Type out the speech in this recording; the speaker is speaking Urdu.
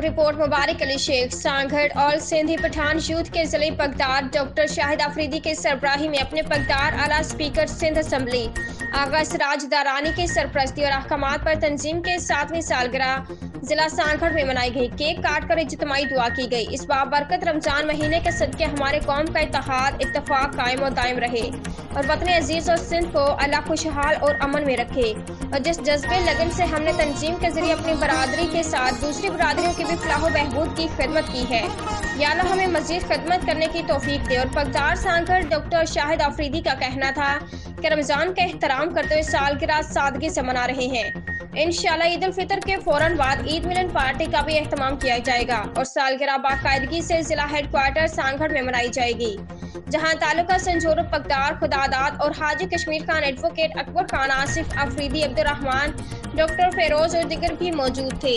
اہم رپورٹ مبارک علی شیخ سانگھڑ اور سندھی پٹھان یوتھ کے ضلعی پگدار ڈاکٹر شاہد آفریدی کے سربراہی میں اپنے پگدار اعلیٰ اسپیکر سندھ اسمبلی آغا سراج دارانی کی سرپرستی اور احکامات پر تنظیم کے 7ویں سالگرہ ضلع سانگھڑ میں منائی گئی۔ کیک کاٹ کر اجتماعی دعا کی گئی۔ اس بابرکت رمضان مہینے کے صدقے ہمارے قوم کا اتحاد اتفاق قائم و دائم رہے اور وطن عزیز اور سندھ کو اللہ خوشحال اور امن میں رکھے، اور جس جذبے لگن سے ہم نے تنظیم کے ذریعے اپنی برادری کے ساتھ دوسری برادریوں کی بھی فلاح و بہبود کی خدمت کی ہے، یا اللہ ہمیں مزید خدمت کرنے کی توفیق دے۔ اور پگدار سانگھڑ ڈاکٹر شاہد آفریدی کا کہنا تھا کہ رمضان کا احترام کرتے ہوئے سالگرہ سادگی سے منا رہے ہیں۔ انشاءاللہ عید الفطر کے فوراً بعد عید ملن پارٹی کا بھی اہتمام کیا جائے گا اور سالگرہ باقاعدگی سے ضلع ہیڈ کوارٹر سانگھڑ میں منائی جائے گی، جہاں تعلقہ سنجور پگدار خداداد اور حاجی کشمیر خان ایڈوکیٹ اکبر خان آصف آفریدی عبدالرحمان ڈاکٹر فیروز اور دیگر بھی موجود تھے۔